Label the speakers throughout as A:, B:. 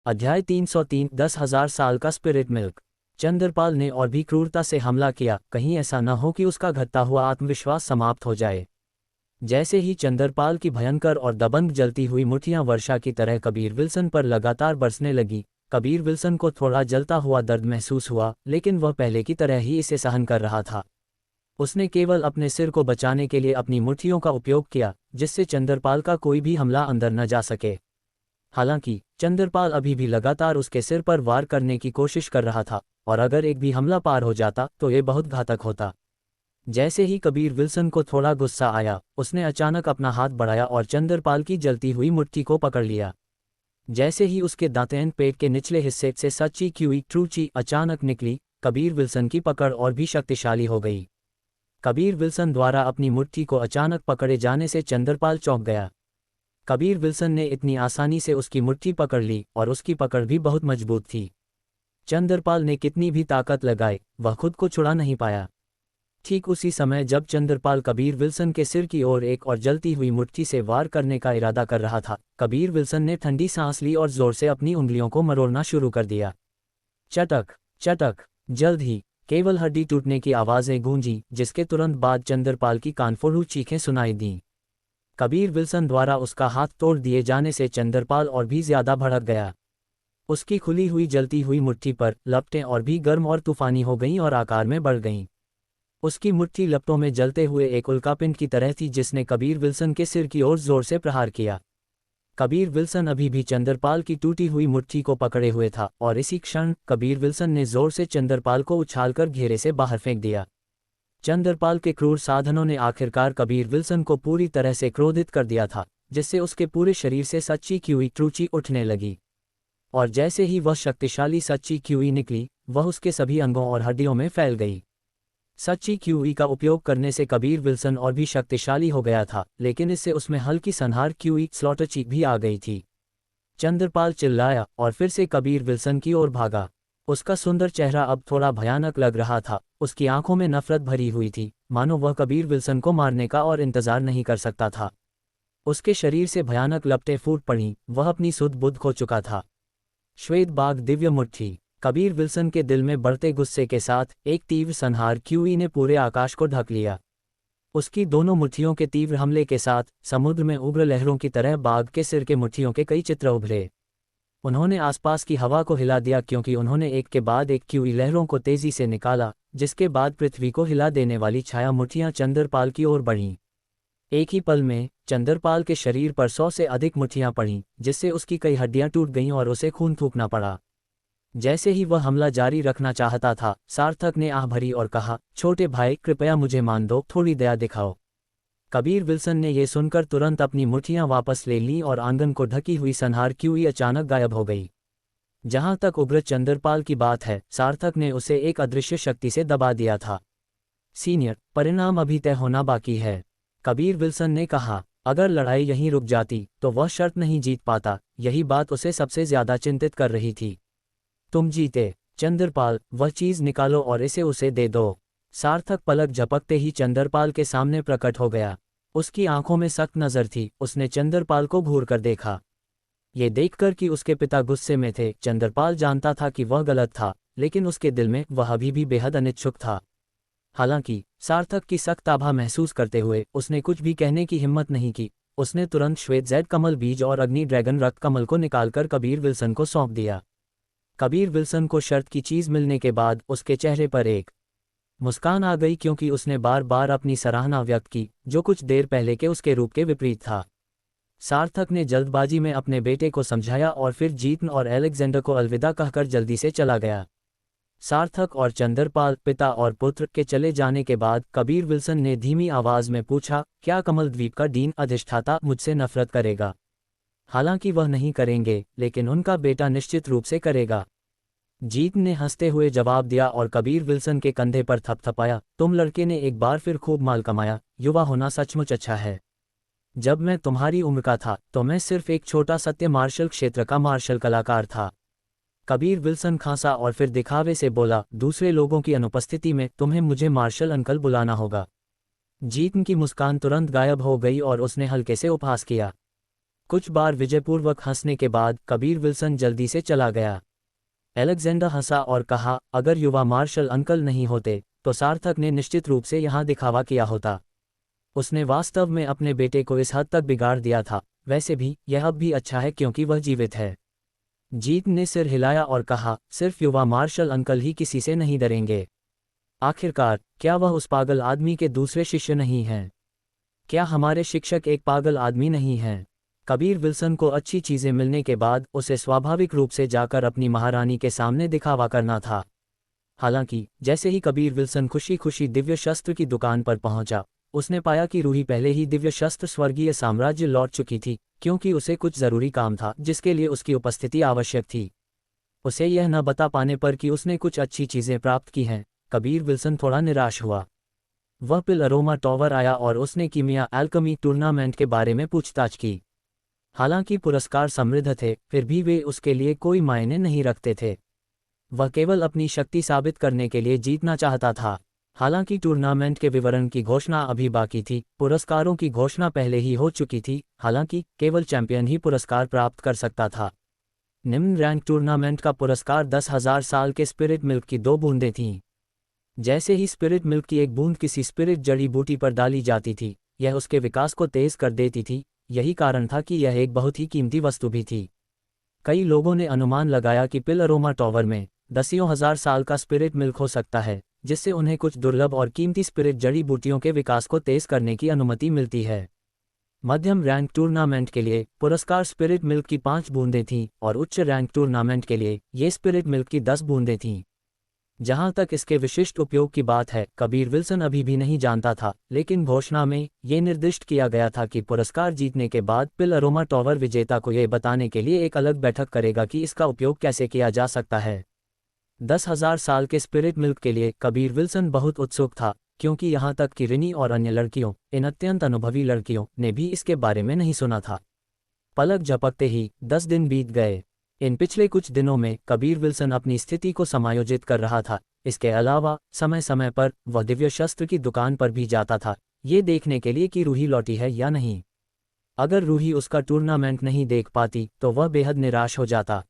A: अध्याय 303 10,000 साल का स्पिरिट मिल्क। चंद्रपाल ने और भी क्रूरता से हमला किया, कहीं ऐसा न हो कि उसका घटता हुआ आत्मविश्वास समाप्त हो जाए। जैसे ही चंद्रपाल की भयंकर और दबंग जलती हुई मुठ्ठियां वर्षा की तरह कबीर विल्सन पर लगातार बरसने लगी, कबीर विल्सन को थोड़ा जलता हुआ दर्द महसूस हुआ, लेकिन वह पहले की तरह ही इसे सहन कर रहा था। उसने केवल अपने सिर को बचाने के लिए अपनी मुट्ठियों का उपयोग किया, जिससे चंद्रपाल का कोई भी हमला अंदर न जा सके। हालांकि चंद्रपाल अभी भी लगातार उसके सिर पर वार करने की कोशिश कर रहा था, और अगर एक भी हमला पार हो जाता तो ये बहुत घातक होता। जैसे ही कबीर विल्सन को थोड़ा गुस्सा आया, उसने अचानक अपना हाथ बढ़ाया और चंद्रपाल की जलती हुई मुट्ठी को पकड़ लिया। जैसे ही उसके दांतें पेट के निचले हिस्से से सच्ची क्यूई ट्रूची अचानक निकली, कबीर विल्सन की पकड़ और भी शक्तिशाली हो गई। कबीर विल्सन द्वारा अपनी मुट्ठी को अचानक पकड़े जाने से चंद्रपाल चौंक गया। कबीर विल्सन ने इतनी आसानी से उसकी मुट्ठी पकड़ ली, और उसकी पकड़ भी बहुत मजबूत थी। चंद्रपाल ने कितनी भी ताकत लगाई, वह खुद को छुड़ा नहीं पाया। ठीक उसी समय जब चंद्रपाल कबीर विल्सन के सिर की ओर एक और जलती हुई मुट्ठी से वार करने का इरादा कर रहा था, कबीर विल्सन ने ठंडी सांस ली और जोर से अपनी उंगलियों को मरोड़ना शुरू कर दिया। चटक चटक। जल्द ही केवल हड्डी टूटने की आवाज़ें गूंजी, जिसके तुरंत बाद चंद्रपाल की कानफोड़ू चीखें सुनाई दीं। कबीर विल्सन द्वारा उसका हाथ तोड़ दिए जाने से चंद्रपाल और भी ज्यादा भड़क गया। उसकी खुली हुई जलती हुई मुट्ठी पर लपटें और भी गर्म और तूफानी हो गईं और आकार में बढ़ गईं। उसकी मुट्ठी लपटों में जलते हुए एक उल्कापिंड की तरह थी, जिसने कबीर विल्सन के सिर की ओर जोर से प्रहार किया। कबीर विल्सन अभी भी चंद्रपाल की टूटी हुई मुट्ठी को पकड़े हुए था, और इसी क्षण कबीर विल्सन ने जोर से चंद्रपाल को उछालकर घेरे से बाहर फेंक दिया। चंद्रपाल के क्रूर साधनों ने आखिरकार कबीर विल्सन को पूरी तरह से क्रोधित कर दिया था, जिससे उसके पूरे शरीर से सच्ची क्यूई ट्रूची उठने लगी। और जैसे ही वह शक्तिशाली सच्ची क्यूई निकली, वह उसके सभी अंगों और हड्डियों में फैल गई। सच्ची क्यूई का उपयोग करने से कबीर विल्सन और भी शक्तिशाली हो गया था, लेकिन इससे उसमें हल्की संहार क्यूई स्लॉटर चीख भी आ गई थी। चंद्रपाल चिल्लाया और फिर से कबीर विल्सन की ओर भागा। उसका सुंदर चेहरा अब थोड़ा भयानक लग रहा था, उसकी आंखों में नफरत भरी हुई थी, मानो वह कबीर विल्सन को मारने का और इंतजार नहीं कर सकता था। उसके शरीर से भयानक लपटें फूट पड़ीं, वह अपनी सुध बुध खो चुका था। श्वेत बाघ दिव्य मुट्ठी। कबीर विल्सन के दिल में बढ़ते गुस्से के साथ एक तीव्र संहार क्यूई ने पूरे आकाश को ढक लिया। उसकी दोनों मुट्ठियों के तीव्र हमले के साथ समुद्र में उग्र लहरों की तरह बाघ के सिर के मुट्ठियों के कई चित्र उभरे। उन्होंने आसपास की हवा को हिला दिया, क्योंकि उन्होंने एक के बाद एक क्यूई लहरों को तेजी से निकाला, जिसके बाद पृथ्वी को हिला देने वाली छाया मुट्ठियां चंद्रपाल की ओर बढ़ीं। एक ही पल में चंद्रपाल के शरीर पर 100 से अधिक मुट्ठियां पड़ीं, जिससे उसकी कई हड्डियां टूट गईं और उसे खून थूकना पड़ा। जैसे ही वह हमला जारी रखना चाहता था, सार्थक ने आह भरी और कहा, छोटे भाई कृपया मुझे मान दो, थोड़ी दया दिखाओ। कबीर विल्सन ने यह सुनकर तुरंत अपनी मुट्ठियां वापस ले लीं और आंगन को ढकी हुई संहार क्यूई अचानक गायब हो गई। जहां तक उग्र चंद्रपाल की बात है, सार्थक ने उसे एक अदृश्य शक्ति से दबा दिया था। सीनियर, परिणाम अभी तय होना बाकी है, कबीर विल्सन ने कहा। अगर लड़ाई यहीं रुक जाती तो वह शर्त नहीं जीत पाता, यही बात उसे सबसे ज्यादा चिंतित कर रही थी। तुम जीते चंद्रपाल, वह चीज निकालो और इसे उसे दे दो। सार्थक पलक झपकते ही चंद्रपाल के सामने प्रकट हो गया। उसकी आंखों में सख्त नजर थी। उसने चंद्रपाल को घूर कर देखा। ये देखकर कि उसके पिता गुस्से में थे, चंद्रपाल जानता था कि वह गलत था, लेकिन उसके दिल में वह अभी भी बेहद अनिच्छुक था। हालांकि सार्थक की सख्त आभा महसूस करते हुए उसने कुछ भी कहने की हिम्मत नहीं की। उसने तुरंत श्वेत जैड कमल बीज और अग्नि ड्रैगन रक्त कमल को निकालकर कबीर विल्सन को सौंप दिया। कबीर विल्सन को शर्त की चीज मिलने के बाद उसके चेहरे पर एक मुस्कान आ गई, क्योंकि उसने बार बार अपनी सराहना व्यक्त की, जो कुछ देर पहले के उसके रूप के विपरीत था। सार्थक ने जल्दबाजी में अपने बेटे को समझाया और फिर जीतन और एलेक्जेंडर को अलविदा कहकर जल्दी से चला गया। सार्थक और चंद्रपाल पिता और पुत्र के चले जाने के बाद कबीर विल्सन ने धीमी आवाज में पूछा, क्या कमल द्वीप का डीन अधिष्ठाता मुझसे नफरत करेगा? हालांकि वह नहीं करेंगे, लेकिन उनका बेटा निश्चित रूप से करेगा। जीत ने हंसते हुए जवाब दिया और कबीर विल्सन के कंधे पर थपथपाया। तुम लड़के ने एक बार फिर खूब माल कमाया, युवा होना सचमुच अच्छा है। जब मैं तुम्हारी उम्र का था तो मैं सिर्फ एक छोटा सत्य मार्शल क्षेत्र का मार्शल कलाकार था। कबीर विल्सन खांसा और फिर दिखावे से बोला, दूसरे लोगों की अनुपस्थिति में तुम्हें मुझे मार्शल अंकल बुलाना होगा। जीतन की मुस्कान तुरंत गायब हो गई और उसने हल्के से उपहास किया। कुछ बार विजयपूर्वक हंसने के बाद कबीर विल्सन जल्दी से चला गया। अलेक्जेंडर हंसा और कहा, अगर युवा मार्शल अंकल नहीं होते तो सार्थक ने निश्चित रूप से यहाँ दिखावा किया होता। उसने वास्तव में अपने बेटे को इस हद तक बिगाड़ दिया था। वैसे भी यह अब भी अच्छा है क्योंकि वह जीवित है। जीत ने सिर हिलाया और कहा, सिर्फ युवा मार्शल अंकल ही किसी से नहीं डरेंगे। आखिरकार क्या वह उस पागल आदमी के दूसरे शिष्य नहीं हैं? क्या हमारे शिक्षक एक पागल आदमी नहीं हैं? कबीर विल्सन को अच्छी चीज़ें मिलने के बाद उसे स्वाभाविक रूप से जाकर अपनी महारानी के सामने दिखावा करना था। हालांकि जैसे ही कबीर विल्सन खुशी खुशी दिव्य शस्त्र की दुकान पर पहुंचा, उसने पाया कि रूही पहले ही दिव्य शस्त्र स्वर्गीय साम्राज्य लौट चुकी थी, क्योंकि उसे कुछ ज़रूरी काम था जिसके लिए उसकी उपस्थिति आवश्यक थी। उसे यह न बता पाने पर कि उसने कुछ अच्छी चीज़ें प्राप्त की हैं, कबीर विल्सन थोड़ा निराश हुआ। वह पिल अरोमा टॉवर आया और उसने कीमिया एल्केमी टूर्नामेंट के बारे में पूछताछ की। हालांकि पुरस्कार समृद्ध थे, फिर भी वे उसके लिए कोई मायने नहीं रखते थे। वह केवल अपनी शक्ति साबित करने के लिए जीतना चाहता था। हालांकि टूर्नामेंट के विवरण की घोषणा अभी बाकी थी, पुरस्कारों की घोषणा पहले ही हो चुकी थी। हालांकि केवल चैंपियन ही पुरस्कार प्राप्त कर सकता था। निम्न रैंक टूर्नामेंट का पुरस्कार 10,000 साल के स्पिरिट मिल्क की 2 बूंदें थीं। जैसे ही स्पिरिट मिल्क की एक बूंद किसी स्पिरिट जड़ी बूटी पर डाली जाती थी, यह उसके विकास को तेज कर देती थी। यही कारण था कि यह एक बहुत ही कीमती वस्तु भी थी। कई लोगों ने अनुमान लगाया कि पिल अरोमा टॉवर में 10,000 साल का स्पिरिट मिल्क हो सकता है, जिससे उन्हें कुछ दुर्लभ और कीमती स्पिरिट जड़ी बूटियों के विकास को तेज करने की अनुमति मिलती है। मध्यम रैंक टूर्नामेंट के लिए पुरस्कार स्पिरिट मिल्क की 5 बूंदें थीं और उच्च रैंक टूर्नामेंट के लिए ये स्पिरिट मिल्क की 10 बूंदें थीं। जहां तक इसके विशिष्ट उपयोग की बात है, कबीर विल्सन अभी भी नहीं जानता था, लेकिन घोषणा में ये निर्दिष्ट किया गया था कि पुरस्कार जीतने के बाद पिल अरोमा टॉवर विजेता को यह बताने के लिए एक अलग बैठक करेगा कि इसका उपयोग कैसे किया जा सकता है। 10,000 साल के स्पिरिट मिल्क के लिए कबीर विल्सन बहुत उत्सुक था, क्योंकि यहाँ तक कि रिनी और अन्य लड़कियों, इन अत्यंत अनुभवी लड़कियों ने भी इसके बारे में नहीं सुना था। पलक झपकते ही 10 दिन बीत गए। इन पिछले कुछ दिनों में कबीर विल्सन अपनी स्थिति को समायोजित कर रहा था। इसके अलावा समय समय पर वह दिव्य शस्त्र की दुकान पर भी जाता था, ये देखने के लिए कि रूही लौटी है या नहीं। अगर रूही उसका टूर्नामेंट नहीं देख पाती तो वह बेहद निराश हो जाता।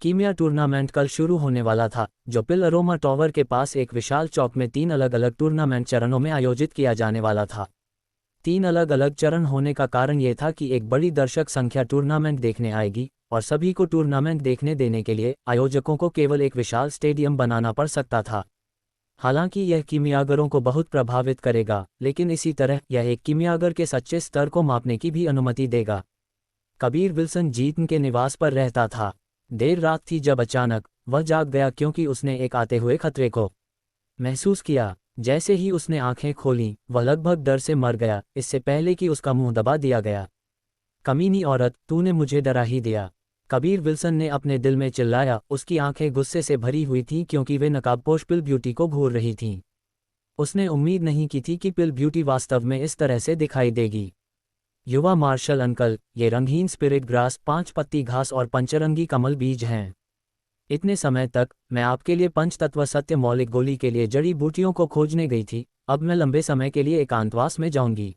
A: कीमिया टूर्नामेंट कल शुरू होने वाला था, जो पिल अरोमा टॉवर के पास एक विशाल चौक में 3 अलग अलग टूर्नामेंट चरणों में आयोजित किया जाने वाला था। 3 अलग अलग चरण होने का कारण यह था कि एक बड़ी दर्शक संख्या टूर्नामेंट देखने आएगी, और सभी को टूर्नामेंट देखने देने के लिए आयोजकों को केवल एक विशाल स्टेडियम बनाना पड़ सकता था। हालांकि यह कीमियागरों को बहुत प्रभावित करेगा, लेकिन इसी तरह यह एक कीमियागर के सच्चे स्तर को मापने की भी अनुमति देगा। कबीर विल्सन जीतन के निवास पर रहता था। देर रात थी जब अचानक वह जाग गया, क्योंकि उसने एक आते हुए खतरे को महसूस किया। जैसे ही उसने आंखें खोलीं, वह लगभग डर से मर गया, इससे पहले कि उसका मुंह दबा दिया गया। कमीनी औरत, तूने मुझे डरा ही दिया, कबीर विल्सन ने अपने दिल में चिल्लाया। उसकी आंखें गुस्से से भरी हुई थीं, क्योंकि वे नकाबपोश पिल ब्यूटी को घूर रही थीं। उसने उम्मीद नहीं की थी कि पिल ब्यूटी वास्तव में इस तरह से दिखाई देगी। युवा मार्शल अंकल, ये रंगहीन स्पिरिट ग्रास, 5 पत्ती घास और पंचरंगी कमल बीज हैं। इतने समय तक मैं आपके लिए पंचतत्व सत्य मौलिक गोली के लिए जड़ी बूटियों को खोजने गई थी। अब मैं लंबे समय के लिए एकांतवास में जाऊंगी।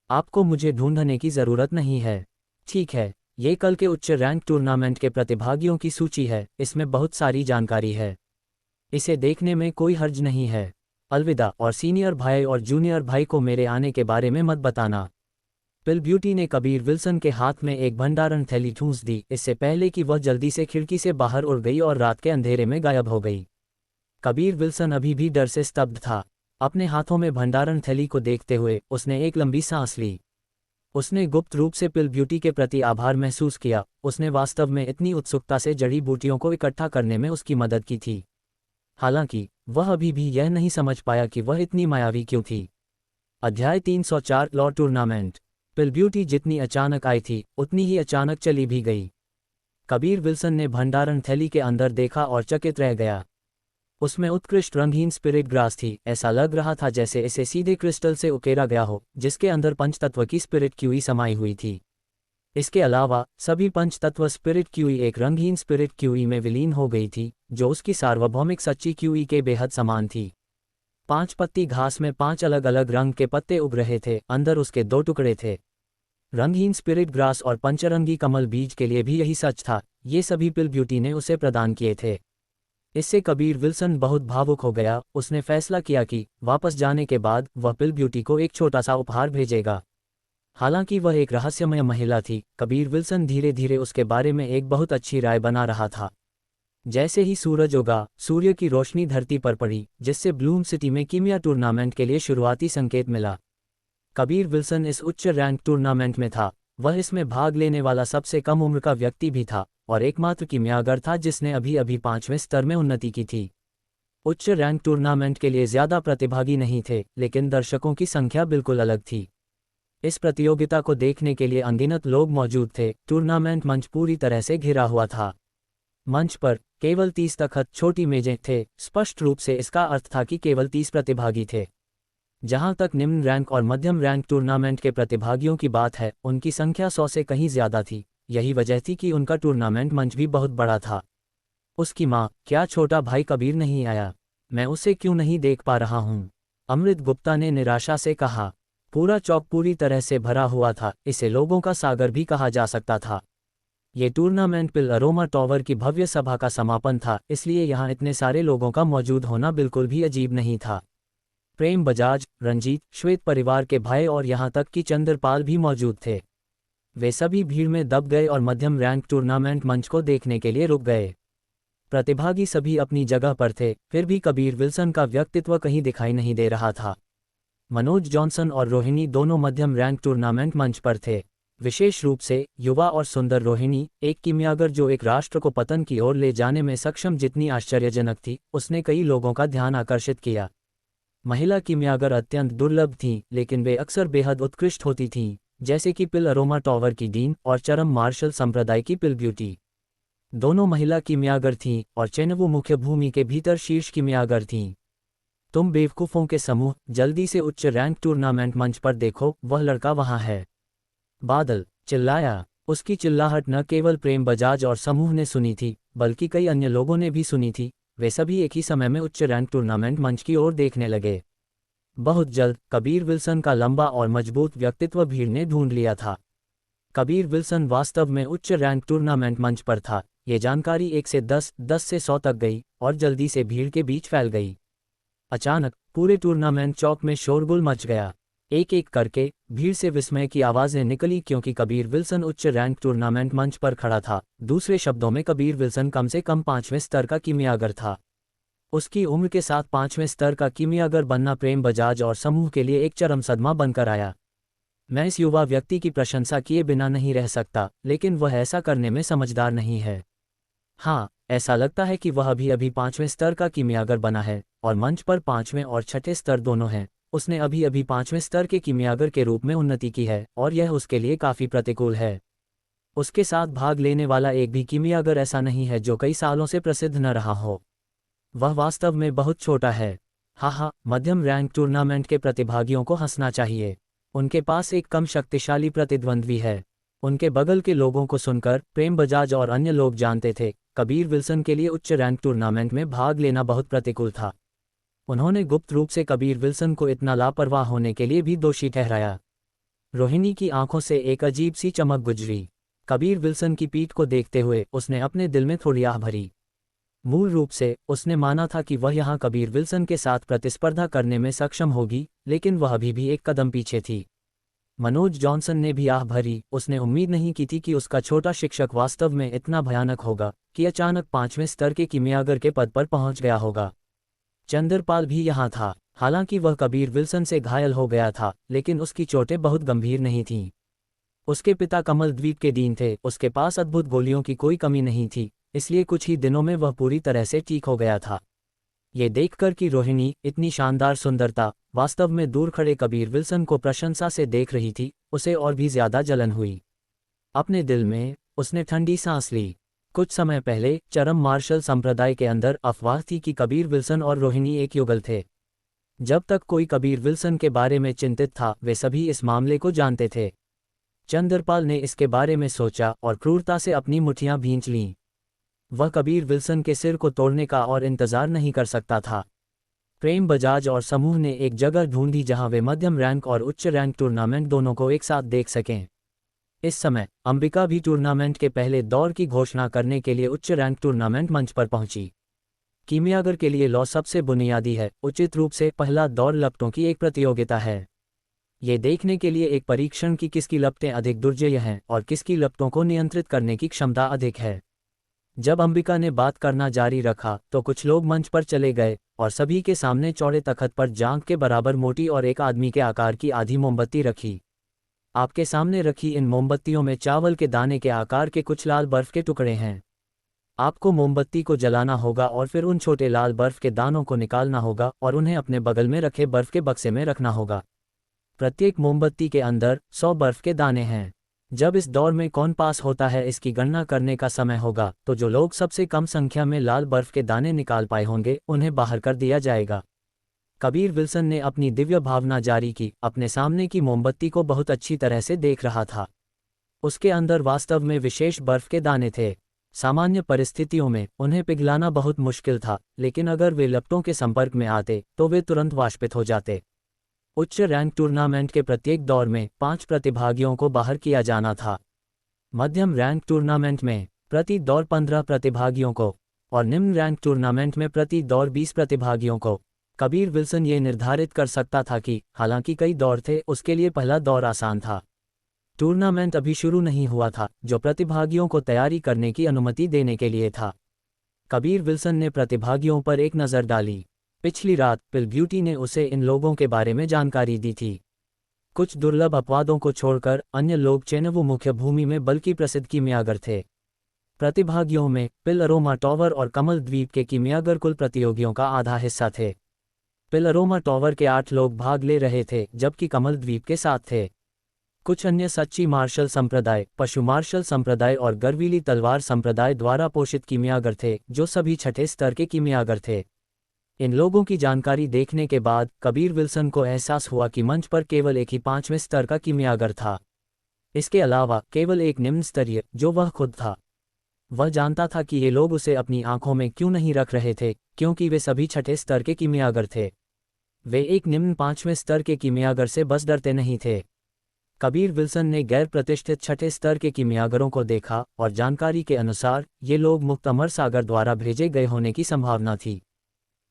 A: आपको मुझे ढूंढने की ज़रूरत नहीं है। ठीक है, ये कल के उच्च रैंक टूर्नामेंट के प्रतिभागियों की सूची है। इसमें बहुत सारी जानकारी है। इसे देखने में कोई हर्ज नहीं है। अलविदा, और सीनियर भाई और जूनियर भाई को मेरे आने के बारे में मत बताना। पिल ब्यूटी ने कबीर विल्सन के हाथ में एक भंडारण थैली ठूंस दी, इससे पहले कि वह जल्दी से खिड़की से बाहर उड़ गई और रात के अंधेरे में गायब हो गई। कबीर विल्सन अभी भी डर से स्तब्ध था। अपने हाथों में भंडारण थैली को देखते हुए उसने एक लंबी सांस ली। उसने गुप्त रूप से पिल ब्यूटी के प्रति आभार महसूस किया। उसने वास्तव में इतनी उत्सुकता से जड़ी बूटियों को इकट्ठा करने में उसकी मदद की थी। हालांकि वह अभी भी यह नहीं समझ पाया कि वह इतनी मायावी क्यों थी। अध्याय 304 लॉ टूर्नामेंट। पिल ब्यूटी जितनी अचानक आई थी, उतनी ही अचानक चली भी गई। कबीर विल्सन ने भंडारण थैली के अंदर देखा और चकित रह गया। उसमें उत्कृष्ट रंगहीन स्पिरिट ग्रास थी। ऐसा लग रहा था जैसे इसे सीधे क्रिस्टल से उकेरा गया हो, जिसके अंदर पंचतत्व की स्पिरिट क्यूई समाई हुई थी। इसके अलावा सभी पंचतत्व स्पिरिट क्यूई एक रंगहीन स्पिरिट क्यूई में विलीन हो गई थी, जो उसकी सार्वभौमिक सच्ची क्यूई के बेहद समान थी। 5 पत्ती घास में 5 अलग अलग रंग के पत्ते उग रहे थे। अंदर उसके 2 टुकड़े थे। रंगहीन स्पिरिट ग्रास और पंचरंगी कमल बीज के लिए भी यही सच था, ये सभी पिल ब्यूटी ने उसे प्रदान किए थे। इससे कबीर विल्सन बहुत भावुक हो गया। उसने फैसला किया कि वापस जाने के बाद वह पिल ब्यूटी को एक छोटा सा उपहार भेजेगा। हालांकि वह एक रहस्यमय महिला थी, कबीर विल्सन धीरे धीरे उसके बारे में एक बहुत अच्छी राय बना रहा था। जैसे ही सूरज उगा, सूर्य की रोशनी धरती पर पड़ी, जिससे ब्लूम सिटी में कीमिया टूर्नामेंट के लिए शुरुआती संकेत मिला। कबीर विल्सन इस उच्च रैंक टूर्नामेंट में था। वह इसमें भाग लेने वाला सबसे कम उम्र का व्यक्ति भी था और एकमात्र कीमियागर था जिसने अभी अभी 5वें स्तर में उन्नति की थी। उच्च रैंक टूर्नामेंट के लिए ज्यादा प्रतिभागी नहीं थे, लेकिन दर्शकों की संख्या बिल्कुल अलग थी। इस प्रतियोगिता को देखने के लिए अनगिनत लोग मौजूद थे। टूर्नामेंट मंच पूरी तरह से घिरा हुआ था। मंच पर केवल 30 तखत छोटी मेजें थे। स्पष्ट रूप से इसका अर्थ था कि केवल 30 प्रतिभागी थे। जहां तक निम्न रैंक और मध्यम रैंक टूर्नामेंट के प्रतिभागियों की बात है, उनकी संख्या 100 से कहीं ज्यादा थी। यही वजह थी कि उनका टूर्नामेंट मंच भी बहुत बड़ा था। उसकी माँ, क्या छोटा भाई कबीर नहीं आया? मैं उसे क्यों नहीं देख पा रहा हूँ? अमृत गुप्ता ने निराशा से कहा। पूरा चौक पूरी तरह से भरा हुआ था, इसे लोगों का सागर भी कहा जा सकता था। ये टूर्नामेंट पिल अरोमा टॉवर की भव्य सभा का समापन था, इसलिए यहाँ इतने सारे लोगों का मौजूद होना बिल्कुल भी अजीब नहीं था। प्रेम बजाज, रंजीत, श्वेत परिवार के भाई और यहाँ तक कि चंद्रपाल भी मौजूद थे। वे सभी भीड़ में दब गए और मध्यम रैंक टूर्नामेंट मंच को देखने के लिए रुक गए। प्रतिभागी सभी अपनी जगह पर थे, फिर भी कबीर विल्सन का व्यक्तित्व कहीं दिखाई नहीं दे रहा था। मनोज जॉनसन और रोहिणी दोनों मध्यम रैंक टूर्नामेंट मंच पर थे। विशेष रूप से युवा और सुंदर रोहिणी, एक कीमियागर जो एक राष्ट्र को पतन की ओर ले जाने में सक्षम, जितनी आश्चर्यजनक थी, उसने कई लोगों का ध्यान आकर्षित किया। महिला कीमियागर अत्यंत दुर्लभ थीं, लेकिन वे अक्सर बेहद उत्कृष्ट होती थीं, जैसे कि पिल अरोमा टॉवर की डीन और चरम मार्शल संप्रदाय की पिल ब्यूटी। दोनों महिला कीमियागर थीं और चेनवू मुख्य भूमि के भीतर शीर्ष कीमियागर थीं। तुम बेवकूफ़ों के समूह, जल्दी से उच्च रैंक टूर्नामेंट मंच पर देखो, वह लड़का वहां है। बादल चिल्लाया। उसकी चिल्लाहट न केवल प्रेम बजाज और समूह ने सुनी थी, बल्कि कई अन्य लोगों ने भी सुनी थी। वे सभी एक ही समय में उच्च रैंक टूर्नामेंट मंच की ओर देखने लगे। बहुत जल्द कबीर विल्सन का लंबा और मजबूत व्यक्तित्व भीड़ ने ढूंढ लिया था। कबीर विल्सन वास्तव में उच्च रैंक टूर्नामेंट मंच पर था। ये जानकारी 1 से 10, 10 से 100 तक गई और जल्दी से भीड़ के बीच फैल गई। अचानक पूरे टूर्नामेंट चौक में शोरगुल मच गया। एक एक करके भीड़ से विस्मय की आवाज़ें निकली, क्योंकि कबीर विल्सन उच्च रैंक टूर्नामेंट मंच पर खड़ा था। दूसरे शब्दों में, कबीर विल्सन कम से कम 5वें स्तर का कीमियागर था। उसकी उम्र के साथ 5वें स्तर का कीमियागर बनना प्रेम बजाज और समूह के लिए एक चरम सदमा बनकर आया। मैं इस युवा व्यक्ति की प्रशंसा किए बिना नहीं रह सकता, लेकिन वह ऐसा करने में समझदार नहीं है। हाँ, ऐसा लगता है कि वह अभी अभी 5वें स्तर का कीमियागर बना है और मंच पर 5वें और 6ठे स्तर दोनों हैं। उसने अभी अभी 5वें स्तर के कीमियागर के रूप में उन्नति की है और यह उसके लिए काफ़ी प्रतिकूल है। उसके साथ भाग लेने वाला एक भी कीमियागर ऐसा नहीं है जो कई सालों से प्रसिद्ध न रहा हो। वह वास्तव में बहुत छोटा है। हाँ, मध्यम रैंक टूर्नामेंट के प्रतिभागियों को हंसना चाहिए। उनके पास एक कम शक्तिशाली प्रतिद्वंद्वी है। उनके बगल के लोगों को सुनकर प्रेम बजाज और अन्य लोग जानते थे, कबीर विल्सन के लिए उच्च रैंक टूर्नामेंट में भाग लेना बहुत प्रतिकूल था। उन्होंने गुप्त रूप से कबीर विल्सन को इतना लापरवाह होने के लिए भी दोषी ठहराया। रोहिणी की आंखों से एक अजीब सी चमक गुजरी। कबीर विल्सन की पीठ को देखते हुए उसने अपने दिल में थोड़ी आह भरी। मूल रूप से उसने माना था कि वह यहाँ कबीर विल्सन के साथ प्रतिस्पर्धा करने में सक्षम होगी, लेकिन वह अभी भी एक कदम पीछे थी। मनोज जॉनसन ने भी आह भरी। उसने उम्मीद नहीं की थी कि उसका छोटा शिक्षक वास्तव में इतना भयानक होगा कि अचानक 5वें स्तर के कीमियागर के पद पर पहुंच गया होगा। चंद्रपाल भी यहाँ था। हालांकि वह कबीर विल्सन से घायल हो गया था, लेकिन उसकी चोटें बहुत गंभीर नहीं थीं। उसके पिता कमल द्वीप के डीन थे। उसके पास अद्भुत गोलियों की कोई कमी नहीं थी, इसलिए कुछ ही दिनों में वह पूरी तरह से ठीक हो गया था। ये देखकर कि रोहिणी, इतनी शानदार सुंदरता, वास्तव में दूर खड़े कबीर विल्सन को प्रशंसा से देख रही थी, उसे और भी ज्यादा जलन हुई। अपने दिल में उसने ठंडी सांस ली। कुछ समय पहले चरम मार्शल संप्रदाय के अंदर अफवाह थी कि कबीर विल्सन और रोहिणी एक युगल थे। जब तक कोई कबीर विल्सन के बारे में चिंतित था, वे सभी इस मामले को जानते थे। चंद्रपाल ने इसके बारे में सोचा और क्रूरता से अपनी मुट्ठियां भींच लीं। वह कबीर विल्सन के सिर को तोड़ने का और इंतजार नहीं कर सकता था। प्रेम बजाज और समूह ने एक जगह ढूंढी जहां वे मध्यम रैंक और उच्च रैंक टूर्नामेंट दोनों को एक साथ देख सकें। इस समय अंबिका भी टूर्नामेंट के पहले दौर की घोषणा करने के लिए उच्च रैंक टूर्नामेंट मंच पर पहुंची। कीमियागर के लिए लॉ सबसे बुनियादी है, उचित रूप से पहला दौर लपटों की एक प्रतियोगिता है। ये देखने के लिए एक परीक्षण की किसकी लपटें अधिक दुर्जेय हैं और किसकी लपटों को नियंत्रित करने की क्षमता अधिक है। जब अंबिका ने बात करना जारी रखा तो कुछ लोग मंच पर चले गए और सभी के सामने चौड़े तख्त पर जांघ के बराबर मोटी और एक आदमी के आकार की आधी मोमबत्ती रखी। आपके सामने रखी इन मोमबत्तियों में चावल के दाने के आकार के कुछ लाल बर्फ के टुकड़े हैं। आपको मोमबत्ती को जलाना होगा और फिर उन छोटे लाल बर्फ के दानों को निकालना होगा और उन्हें अपने बगल में रखे बर्फ के बक्से में रखना होगा। प्रत्येक मोमबत्ती के अंदर 100 बर्फ के दाने हैं। जब इस दौर में कौन पास होता है इसकी गणना करने का समय होगा तो जो लोग सबसे कम संख्या में लाल बर्फ के दाने निकाल पाए होंगे उन्हें बाहर कर दिया जाएगा। कबीर विल्सन ने अपनी दिव्य भावना जारी की, अपने सामने की मोमबत्ती को बहुत अच्छी तरह से देख रहा था। उसके अंदर वास्तव में विशेष बर्फ के दाने थे। सामान्य परिस्थितियों में उन्हें पिघलाना बहुत मुश्किल था, लेकिन अगर वे लपटों के संपर्क में आते तो वे तुरंत वाष्पित हो जाते। उच्च रैंक टूर्नामेंट के प्रत्येक दौर में 5 प्रतिभागियों को बाहर किया जाना था। मध्यम रैंक टूर्नामेंट में प्रति दौर 15 प्रतिभागियों को और निम्न रैंक टूर्नामेंट में प्रति दौर 20 प्रतिभागियों को। कबीर विल्सन ये निर्धारित कर सकता था कि हालांकि कई दौर थे, उसके लिए पहला दौर आसान था। टूर्नामेंट अभी शुरू नहीं हुआ था, जो प्रतिभागियों को तैयारी करने की अनुमति देने के लिए था। कबीर विल्सन ने प्रतिभागियों पर एक नज़र डाली। पिछली रात पिल ब्यूटी ने उसे इन लोगों के बारे में जानकारी दी थी। कुछ दुर्लभ अपवादों को छोड़कर अन्य लोग चेनवू मुख्य भूमि में बल्कि प्रसिद्ध कीमियागर थे। प्रतिभागियों में पिल अरोमा टॉवर और कमल द्वीप के कीमियागर कुल प्रतियोगियों का आधा हिस्सा थे। पिल अरोमा टॉवर के 8 लोग भाग ले रहे थे, जबकि कमल द्वीप के 7 थे। कुछ अन्य सच्ची मार्शल संप्रदाय, पशु मार्शल संप्रदाय और गर्वीली तलवार संप्रदाय द्वारा पोषित कीमियागर थे, जो सभी छठे स्तर के कीमियागर थे। इन लोगों की जानकारी देखने के बाद कबीर विल्सन को एहसास हुआ कि मंच पर केवल एक ही 5वें स्तर का कीमियागर था। इसके अलावा केवल एक निम्न स्तरीय, जो वह खुद था। वह जानता था कि ये लोग उसे अपनी आंखों में क्यों नहीं रख रहे थे, क्योंकि वे सभी छठे स्तर के कीमियागर थे। वे एक निम्न 5वें स्तर के कीमियागर से बस डरते नहीं थे। कबीर विल्सन ने गैर प्रतिष्ठित छठे स्तर के कीमियागरों को देखा और जानकारी के अनुसार ये लोग मुक्त अमर सागर द्वारा भेजे गए होने की संभावना थी।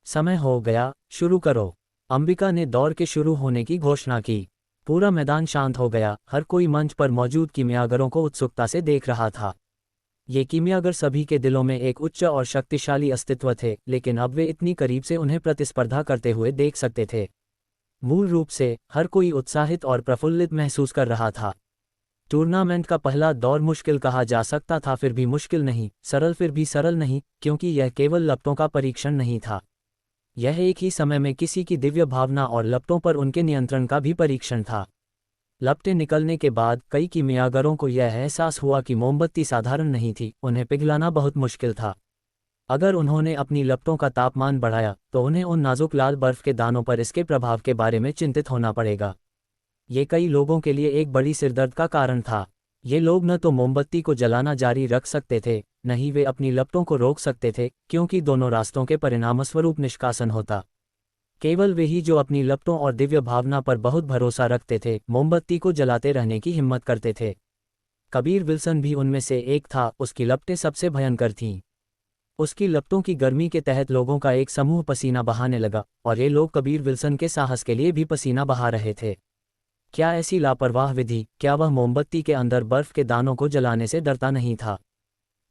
A: समय हो गया, शुरू करो। अंबिका ने दौर के शुरू होने की घोषणा की। पूरा मैदान शांत हो गया, हर कोई मंच पर मौजूद कीमियागरों को उत्सुकता से देख रहा था। ये कीमियागर सभी के दिलों में एक उच्च और शक्तिशाली अस्तित्व थे, लेकिन अब वे इतनी करीब से उन्हें प्रतिस्पर्धा करते हुए देख सकते थे। मूल रूप से हर कोई उत्साहित और प्रफुल्लित महसूस कर रहा था। टूर्नामेंट का पहला दौर मुश्किल कहा जा सकता था, फिर भी मुश्किल नहीं, सरल फिर भी सरल नहीं, क्योंकि यह केवल लपटों का परीक्षण नहीं था। यह एक ही समय में किसी की दिव्य भावना और लपटों पर उनके नियंत्रण का भी परीक्षण था। लपटें निकलने के बाद कई कीमियागरों को यह एहसास हुआ कि मोमबत्ती साधारण नहीं थी, उन्हें पिघलाना बहुत मुश्किल था। अगर उन्होंने अपनी लपटों का तापमान बढ़ाया तो उन्हें उन नाजुक लाल बर्फ के दानों पर इसके प्रभाव के बारे में चिंतित होना पड़ेगा। ये कई लोगों के लिए एक बड़ी सिरदर्द का कारण था। ये लोग न तो मोमबत्ती को जलाना जारी रख सकते थे, न ही वे अपनी लपटों को रोक सकते थे, क्योंकि दोनों रास्तों के परिणामस्वरूप निष्कासन होता। केवल वे ही जो अपनी लपटों और दिव्य भावना पर बहुत भरोसा रखते थे, मोमबत्ती को जलाते रहने की हिम्मत करते थे। कबीर विल्सन भी उनमें से एक था। उसकी लपटें सबसे भयंकर थीं। उसकी लपटों की गर्मी के तहत लोगों का एक समूह पसीना बहाने लगा, और ये लोग कबीर विल्सन के साहस के लिए भी पसीना बहा रहे थे। क्या ऐसी लापरवाह विधि, क्या वह मोमबत्ती के अंदर बर्फ के दानों को जलाने से डरता नहीं था?